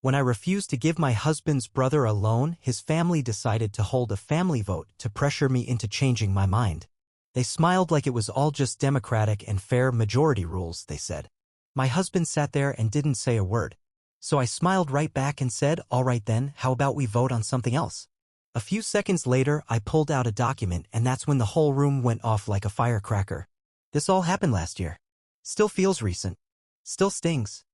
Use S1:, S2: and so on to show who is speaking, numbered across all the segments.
S1: When I refused to give my husband's brother a loan, his family decided to hold a family vote to pressure me into changing my mind. They smiled like it was all just democratic and fair majority rules, they said. My husband sat there and didn't say a word. So I smiled right back and said, all right then, how about we vote on something else? A few seconds later, I pulled out a document and that's when the whole room went off like a firecracker. This all happened last year. Still feels recent. Still stings.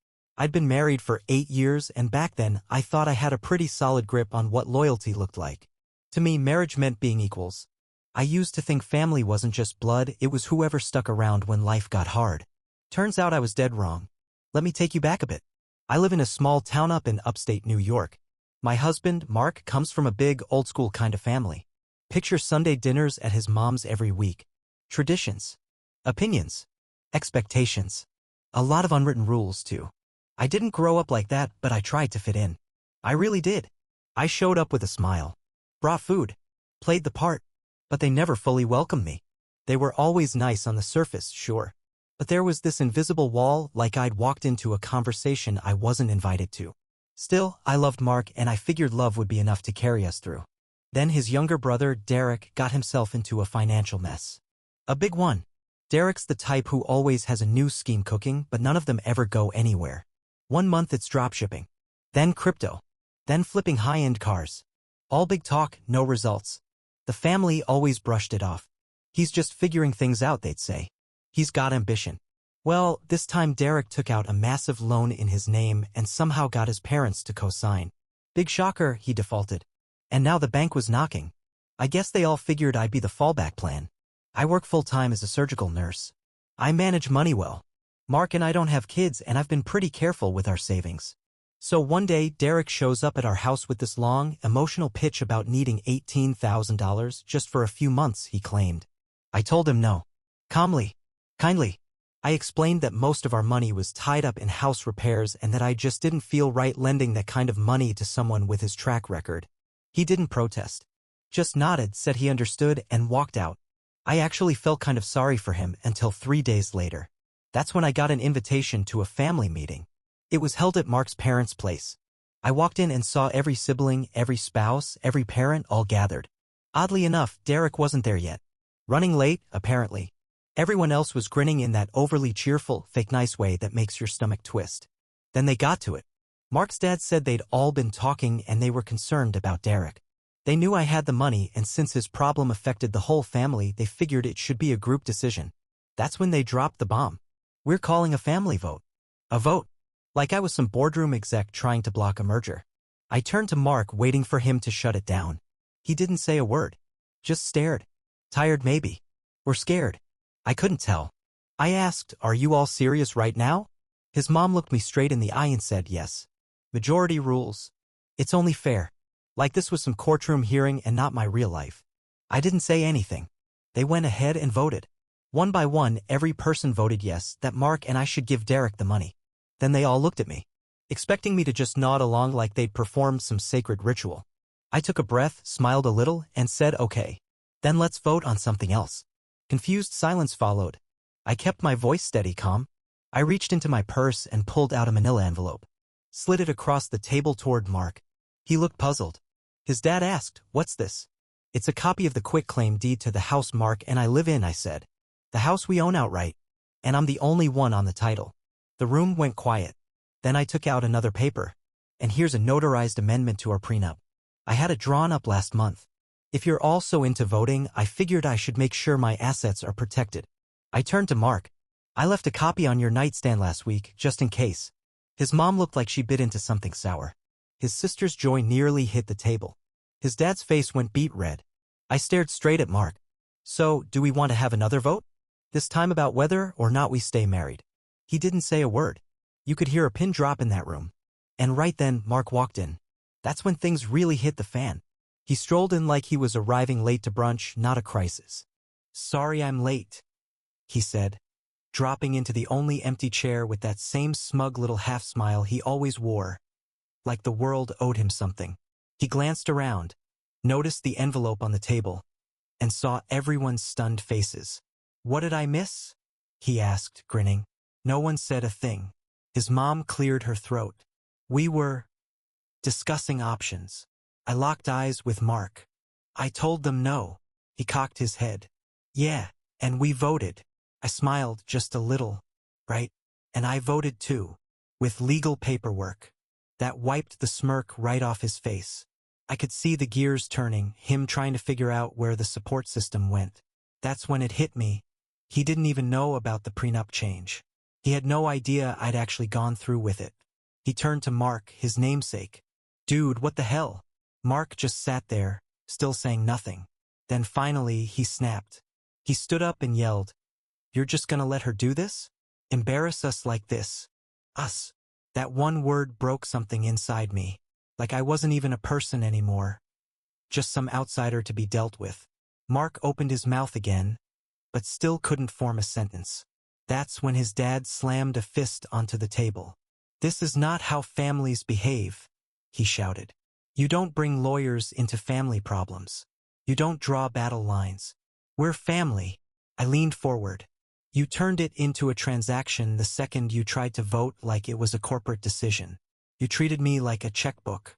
S1: I'd been married for 8 years and back then I thought I had a pretty solid grip on what loyalty looked like. To me, marriage meant being equals. I used to think family wasn't just blood, it was whoever stuck around when life got hard. Turns out I was dead wrong. Let me take you back a bit. I live in a small town up in upstate New York. My husband, Mark, comes from a big, old-school kind of family. Picture Sunday dinners at his mom's every week. Traditions. Opinions. Expectations. A lot of unwritten rules, too. I didn't grow up like that, but I tried to fit in. I really did. I showed up with a smile. Brought food. Played the part. But they never fully welcomed me. They were always nice on the surface, sure. But there was this invisible wall, like I'd walked into a conversation I wasn't invited to. Still, I loved Mark and I figured love would be enough to carry us through. Then his younger brother, Derek, got himself into a financial mess. A big one. Derek's the type who always has a new scheme cooking, but none of them ever go anywhere. 1 month it's dropshipping. Then crypto. Then flipping high-end cars. All big talk, no results. The family always brushed it off. He's just figuring things out, they'd say. He's got ambition. Well, this time Derek took out a massive loan in his name and somehow got his parents to co-sign. Big shocker, he defaulted. And now the bank was knocking. I guess they all figured I'd be the fallback plan. I work full-time as a surgical nurse. I manage money well. Mark and I don't have kids and I've been pretty careful with our savings. So one day, Derek shows up at our house with this long, emotional pitch about needing $18,000 just for a few months, he claimed. I told him no. Calmly. Kindly. I explained that most of our money was tied up in house repairs and that I just didn't feel right lending that kind of money to someone with his track record. He didn't protest. Just nodded, said he understood, and walked out. I actually felt kind of sorry for him until 3 days later. That's when I got an invitation to a family meeting. It was held at Mark's parents' place. I walked in and saw every sibling, every spouse, every parent all gathered. Oddly enough, Derek wasn't there yet. Running late, apparently. Everyone else was grinning in that overly cheerful, fake nice way that makes your stomach twist. Then they got to it. Mark's dad said they'd all been talking and they were concerned about Derek. They knew I had the money and since his problem affected the whole family, they figured it should be a group decision. That's when they dropped the bomb. We're calling a family vote. A vote. Like I was some boardroom exec trying to block a merger. I turned to Mark, waiting for him to shut it down. He didn't say a word. Just stared. Tired maybe. Or scared. I couldn't tell. I asked, are you all serious right now? His mom looked me straight in the eye and said yes. Majority rules. It's only fair. Like this was some courtroom hearing and not my real life. I didn't say anything. They went ahead and voted. One by one, every person voted yes, that Mark and I should give Derek the money. Then they all looked at me, expecting me to just nod along like they'd performed some sacred ritual. I took a breath, smiled a little, and said okay. Then let's vote on something else. Confused silence followed. I kept my voice steady, calm. I reached into my purse and pulled out a manila envelope. Slid it across the table toward Mark. He looked puzzled. His dad asked, what's this? It's a copy of the quitclaim deed to the house Mark and I live in, I said. The house we own outright. And I'm the only one on the title. The room went quiet. Then I took out another paper. And here's a notarized amendment to our prenup. I had it drawn up last month. If you're also into voting, I figured I should make sure my assets are protected. I turned to Mark. I left a copy on your nightstand last week, just in case. His mom looked like she bit into something sour. His sister's joy nearly hit the table. His dad's face went beet red. I stared straight at Mark. So, do we want to have another vote? This time about whether or not we stay married. He didn't say a word. You could hear a pin drop in that room. And right then, Mark walked in. That's when things really hit the fan. He strolled in like he was arriving late to brunch, not a crisis. Sorry I'm late, he said, dropping into the only empty chair with that same smug little half-smile he always wore. Like the world owed him something. He glanced around, noticed the envelope on the table, and saw everyone's stunned faces. What did I miss? He asked, grinning. No one said a thing. His mom cleared her throat. We were discussing options. I locked eyes with Mark. I told them no. He cocked his head. Yeah, and we voted. I smiled just a little. Right? And I voted too. With legal paperwork. That wiped the smirk right off his face. I could see the gears turning, him trying to figure out where the support system went. That's when it hit me. He didn't even know about the prenup change. He had no idea I'd actually gone through with it. He turned to Mark, his namesake. Dude, what the hell? Mark just sat there, still saying nothing. Then finally, he snapped. He stood up and yelled, "You're just gonna let her do this? Embarrass us like this? Us?" That one word broke something inside me. Like I wasn't even a person anymore. Just some outsider to be dealt with. Mark opened his mouth again, but still couldn't form a sentence. That's when his dad slammed a fist onto the table. "This is not how families behave," he shouted. "You don't bring lawyers into family problems. You don't draw battle lines. We're family." I leaned forward. "You turned it into a transaction the second you tried to vote like it was a corporate decision. You treated me like a checkbook.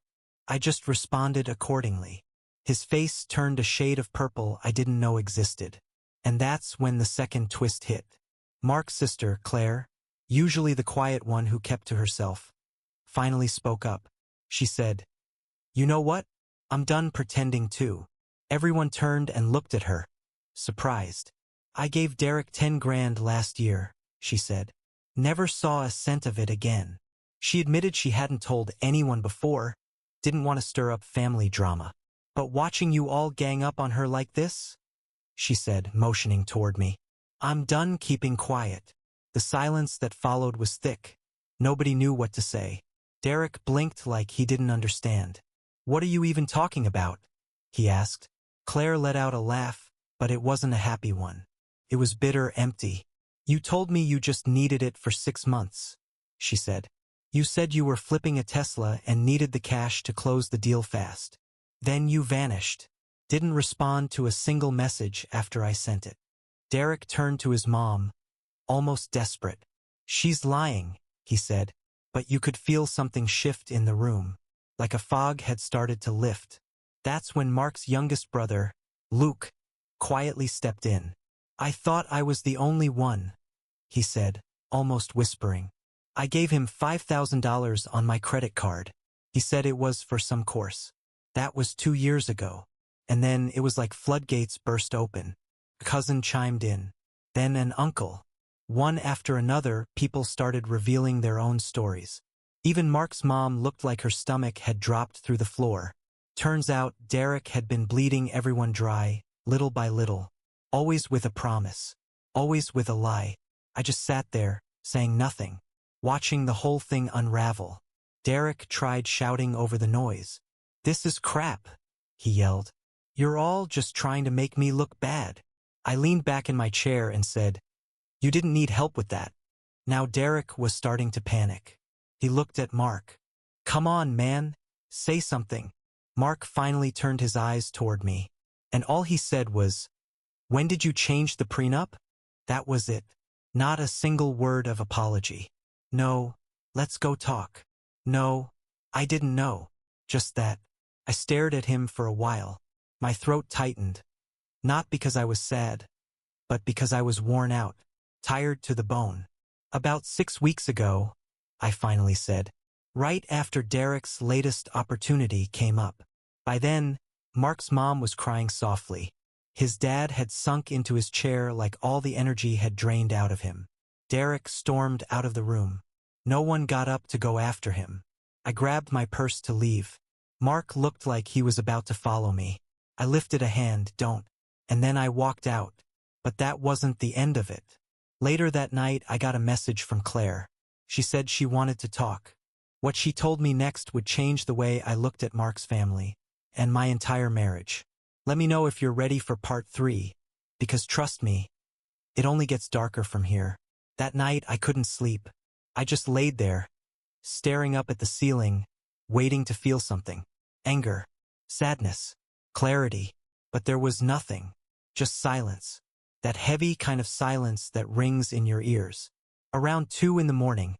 S1: I just responded accordingly." His face turned a shade of purple I didn't know existed. And that's when the second twist hit. Mark's sister, Claire, usually the quiet one who kept to herself, finally spoke up. She said, "You know what? I'm done pretending too." Everyone turned and looked at her, surprised. "I gave Derek 10 grand last year," she said. "Never saw a cent of it again." She admitted she hadn't told anyone before, didn't want to stir up family drama. "But watching you all gang up on her like this?" she said, motioning toward me. I'm done keeping quiet. The silence that followed was thick. Nobody knew what to say. Derek blinked like he didn't understand. "What are you even talking about?" he asked. Claire let out a laugh, but it wasn't a happy one. It was bitter, empty. "You told me you just needed it for 6 months," she said. "You said you were flipping a Tesla and needed the cash to close the deal fast. Then you vanished. Didn't respond to a single message after I sent it." Derek turned to his mom, almost desperate. "She's lying," he said, but you could feel something shift in the room, like a fog had started to lift. That's when Mark's youngest brother, Luke, quietly stepped in. "I thought I was the only one," he said, almost whispering. "I gave him $5,000 on my credit card. He said it was for some course. That was 2 years ago. And then it was like floodgates burst open. A cousin chimed in. Then an uncle. One after another, people started revealing their own stories. Even Mark's mom looked like her stomach had dropped through the floor. Turns out Derek had been bleeding everyone dry, little by little. Always with a promise. Always with a lie. I just sat there, saying nothing, watching the whole thing unravel. Derek tried shouting over the noise. "This is crap," he yelled. "You're all just trying to make me look bad." I leaned back in my chair and said, "You didn't need help with that." Now Derek was starting to panic. He looked at Mark. "Come on, man. Say something." Mark finally turned his eyes toward me, and all he said was, "When did you change the prenup?" That was it. Not a single word of apology. "No, let's go talk." "No, I didn't know." Just that. I stared at him for a while. My throat tightened. Not because I was sad, but because I was worn out, tired to the bone. "About 6 weeks ago," I finally said, "right after Derek's latest opportunity came up." By then, Mark's mom was crying softly. His dad had sunk into his chair like all the energy had drained out of him. Derek stormed out of the room. No one got up to go after him. I grabbed my purse to leave. Mark looked like he was about to follow me. I lifted a hand, "Don't." And then I walked out. But that wasn't the end of it. Later that night, I got a message from Claire. She said she wanted to talk. What she told me next would change the way I looked at Mark's family and my entire marriage. Let me know if you're ready for part 3, because trust me, it only gets darker from here. That night, I couldn't sleep. I just laid there, staring up at the ceiling, waiting to feel something. Anger, sadness, clarity. But there was nothing. Just silence. That heavy kind of silence that rings in your ears. Around 2 in the morning,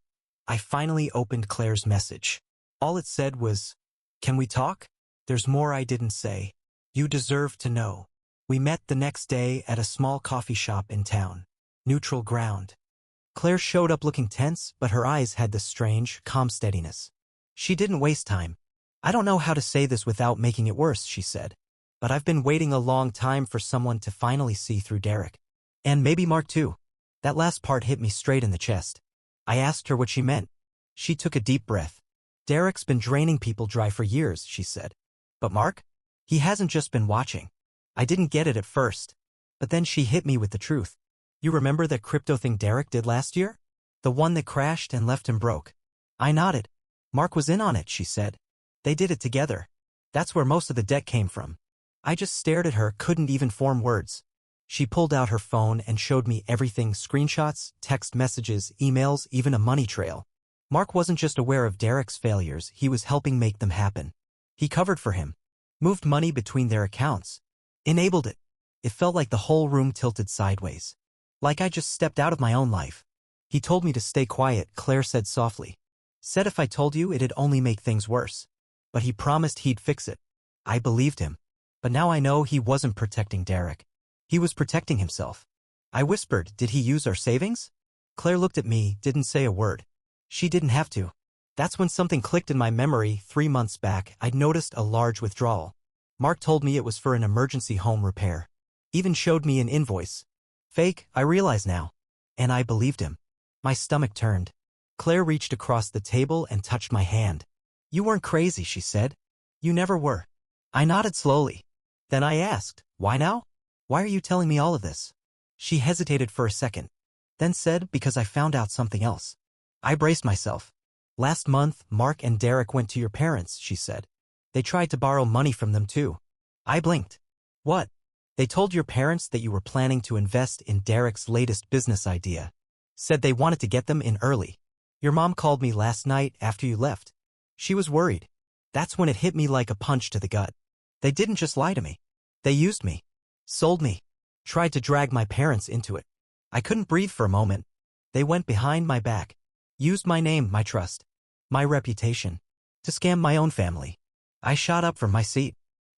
S1: I finally opened Claire's message. All it said was, Can we talk? There's more I didn't say. You deserve to know. We met the next day at a small coffee shop in town. Neutral ground. Claire showed up looking tense, but her eyes had this strange, calm steadiness. She didn't waste time. I don't know how to say this without making it worse, she said. But I've been waiting a long time for someone to finally see through Derek. And maybe Mark too. That last part hit me straight in the chest. I asked her what she meant. She took a deep breath. Derek's been draining people dry for years, she said. But Mark? He hasn't just been watching. I didn't get it at first. But then she hit me with the truth. You remember that crypto thing Derek did last year? The one that crashed and left him broke. I nodded. Mark was in on it, she said. They did it together. That's where most of the debt came from. I just stared at her, couldn't even form words. She pulled out her phone and showed me everything: screenshots, text messages, emails, even a money trail. Mark wasn't just aware of Derek's failures, he was helping make them happen. He covered for him. Moved money between their accounts. Enabled it. It felt like the whole room tilted sideways. Like I just stepped out of my own life. He told me to stay quiet, Claire said softly. Said if I told you it'd only make things worse. But he promised he'd fix it. I believed him. But now I know he wasn't protecting Derek. He was protecting himself. I whispered, did he use our savings? Claire looked at me, didn't say a word. She didn't have to. That's when something clicked in my memory. 3 months back, I'd noticed a large withdrawal. Mark told me it was for an emergency home repair. Even showed me an invoice. Fake, I realize now. And I believed him. My stomach turned. Claire reached across the table and touched my hand. You weren't crazy, she said. You never were. I nodded slowly. Then I asked, why now? Why are you telling me all of this? She hesitated for a second. Then said, because I found out something else. I braced myself. Last month, Mark and Derek went to your parents, she said. They tried to borrow money from them too. I blinked. What? They told your parents that you were planning to invest in Derek's latest business idea. Said they wanted to get them in early. Your mom called me last night after you left. She was worried. That's when it hit me like a punch to the gut. They didn't just lie to me. They used me. Sold me. Tried to drag my parents into it. I couldn't breathe for a moment. They went behind my back. Used my name, my trust, my reputation, to scam my own family. I shot up from my seat.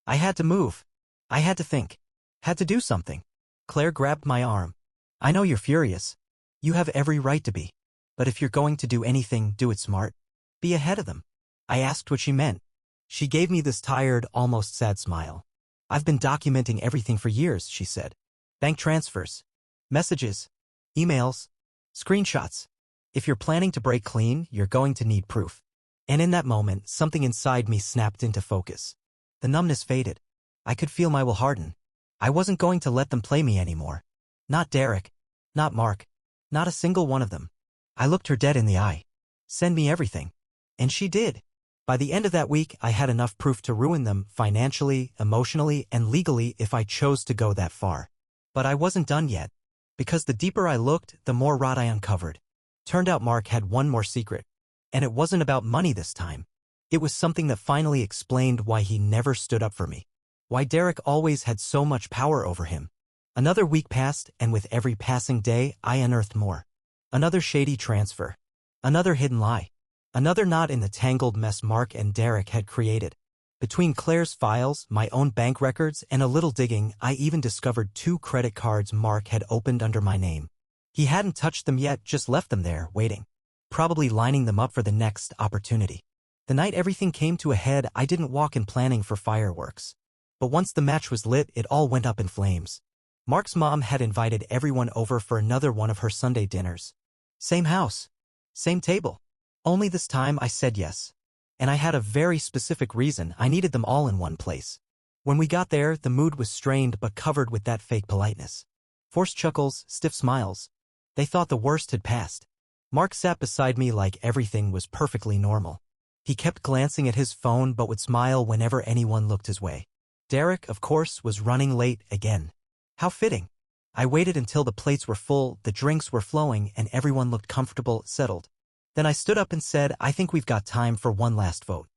S1: I had to move. I had to think. Had to do something. Claire grabbed my arm. I know you're furious. You have every right to be. But if you're going to do anything, do it smart. Be ahead of them. I asked what she meant. She gave me this tired, almost sad smile. I've been documenting everything for years, she said. Bank transfers. Messages. Emails. Screenshots. If you're planning to break clean, you're going to need proof. And in that moment, something inside me snapped into focus. The numbness faded. I could feel my will harden. I wasn't going to let them play me anymore. Not Derek. Not Mark. Not a single one of them. I looked her dead in the eye. Send me everything. And she did. By the end of that week, I had enough proof to ruin them financially, emotionally, and legally if I chose to go that far. But I wasn't done yet. Because the deeper I looked, the more rot I uncovered. Turned out Mark had one more secret. And it wasn't about money this time. It was something that finally explained why he never stood up for me. Why Derek always had so much power over him. Another week passed, and with every passing day, I unearthed more. Another shady transfer. Another hidden lie. Another knot in the tangled mess Mark and Derek had created. Between Claire's files, my own bank records, and a little digging, I even discovered 2 credit cards Mark had opened under my name. He hadn't touched them yet, just left them there, waiting. Probably lining them up for the next opportunity. The night everything came to a head, I didn't walk in planning for fireworks. But once the match was lit, it all went up in flames. Mark's mom had invited everyone over for another one of her Sunday dinners. Same house. Same table. Only this time I said yes. And I had a very specific reason. I needed them all in one place. When we got there, the mood was strained but covered with that fake politeness. Forced chuckles, stiff smiles. They thought the worst had passed. Mark sat beside me like everything was perfectly normal. He kept glancing at his phone but would smile whenever anyone looked his way. Derek, of course, was running late again. How fitting. I waited until the plates were full, the drinks were flowing, and everyone looked comfortable, settled. Then I stood up and said, I think we've got time for one last vote.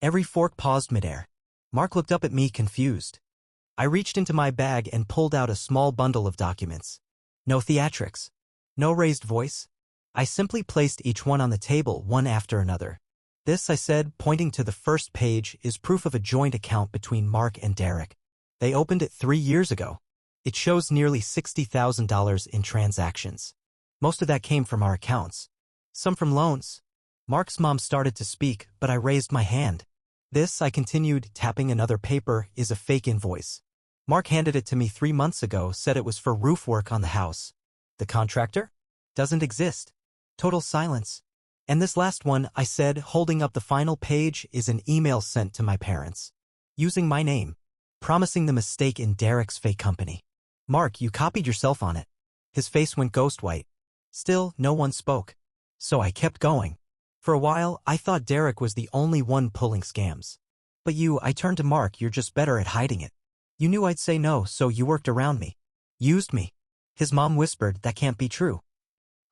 S1: Every fork paused midair. Mark looked up at me confused. I reached into my bag and pulled out a small bundle of documents. No theatrics. No raised voice. I simply placed each one on the table, one after another. This, I said, pointing to the first page, is proof of a joint account between Mark and Derek. They opened it 3 years ago. It shows nearly $60,000 in transactions. Most of that came from our accounts. Some from loans. Mark's mom started to speak, but I raised my hand. This, I continued, tapping another paper, is a fake invoice. Mark handed it to me 3 months ago, said it was for roof work on the house. The contractor? Doesn't exist. Total silence. And this last one, I said, holding up the final page, is an email sent to my parents. Using my name. Promising the mistake in Derek's fake company. Mark, you copied yourself on it. His face went ghost white. Still, no one spoke. So I kept going. For a while, I thought Derek was the only one pulling scams. But I turned to Mark, you're just better at hiding it. You knew I'd say no, so you worked around me. Used me. His mom whispered, that can't be true.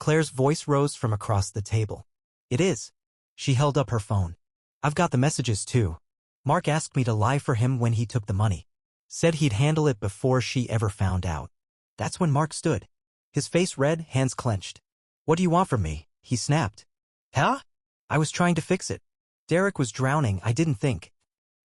S1: Claire's voice rose from across the table. It is. She held up her phone. I've got the messages too. Mark asked me to lie for him when he took the money. Said he'd handle it before she ever found out. That's when Mark stood. His face red, hands clenched. What do you want from me? He snapped. Huh? I was trying to fix it. Derek was drowning, I didn't think.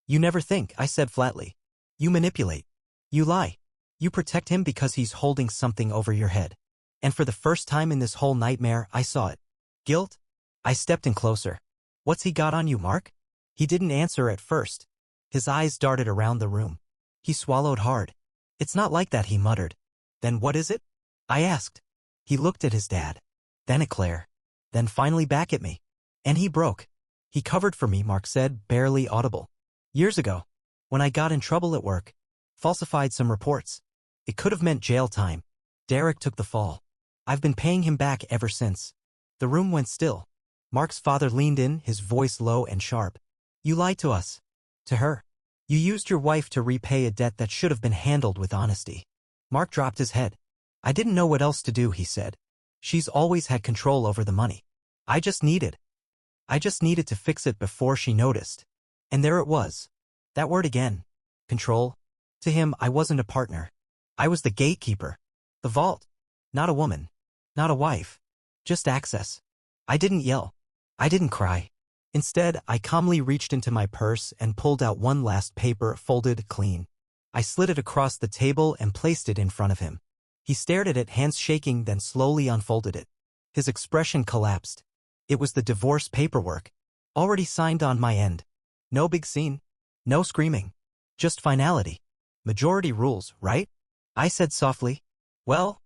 S1: You never think, I said flatly. You manipulate. You lie. You protect him because he's holding something over your head. And for the first time in this whole nightmare, I saw it. Guilt? I stepped in closer. What's he got on you, Mark? He didn't answer at first. His eyes darted around the room. He swallowed hard. It's not like that, he muttered. Then what is it? I asked. He looked at his dad. Then at Claire. Then finally back at me. And he broke. He covered for me, Mark said, barely audible. Years ago, when I got in trouble at work, falsified some reports. It could have meant jail time. Derek took the fall. I've been paying him back ever since. The room went still. Mark's father leaned in, his voice low and sharp. You lied to us. To her. You used your wife to repay a debt that should have been handled with honesty. Mark dropped his head. I didn't know what else to do, he said. She's always had control over the money. I just needed to fix it before she noticed. And there it was. That word again. Control. To him, I wasn't a partner. I was the gatekeeper. The vault. Not a woman. Not a wife. Just access. I didn't yell. I didn't cry. Instead, I calmly reached into my purse and pulled out one last paper, folded clean. I slid it across the table and placed it in front of him. He stared at it, hands shaking, then slowly unfolded it. His expression collapsed. It was the divorce paperwork. Already signed on my end. No big scene. No screaming. Just finality. Majority rules, right? I said softly. Well,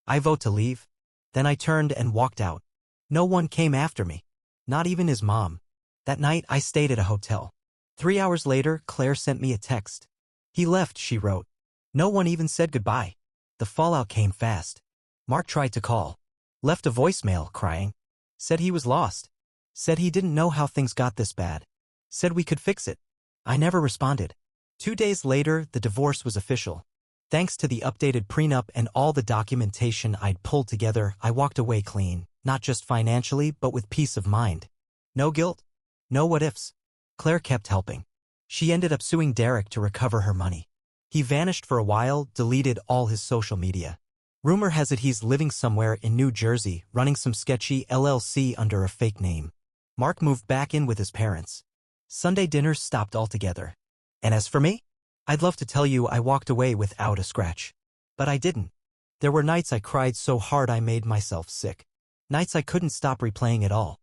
S1: I vote to leave. Then I turned and walked out. No one came after me. Not even his mom. That night, I stayed at a hotel. 3 hours later, Claire sent me a text. He left, she wrote. No one even said goodbye. The fallout came fast. Mark tried to call. Left a voicemail, crying. Said he was lost. Said he didn't know how things got this bad. Said we could fix it. I never responded. 2 days later, the divorce was official. Thanks to the updated prenup and all the documentation I'd pulled together, I walked away clean, not just financially, but with peace of mind. No guilt. No what-ifs. Claire kept helping. She ended up suing Derek to recover her money. He vanished for a while, deleted all his social media. Rumor has it he's living somewhere in New Jersey, running some sketchy LLC under a fake name. Mark moved back in with his parents. Sunday dinners stopped altogether. And as for me, I'd love to tell you I walked away without a scratch. But I didn't. There were nights I cried so hard I made myself sick. Nights I couldn't stop replaying it all.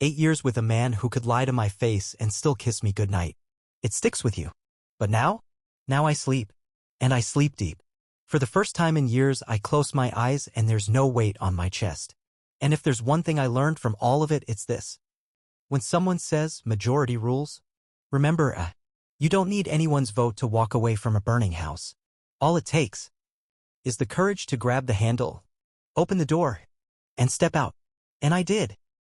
S1: 8 years with a man who could lie to my face and still kiss me goodnight. It sticks with you. But now I sleep. And I sleep deep. For the first time in years, I close my eyes and there's no weight on my chest. And if there's one thing I learned from all of it, it's this. When someone says majority rules, remember, you don't need anyone's vote to walk away from a burning house. All it takes is the courage to grab the handle, open the door, and step out. And I did.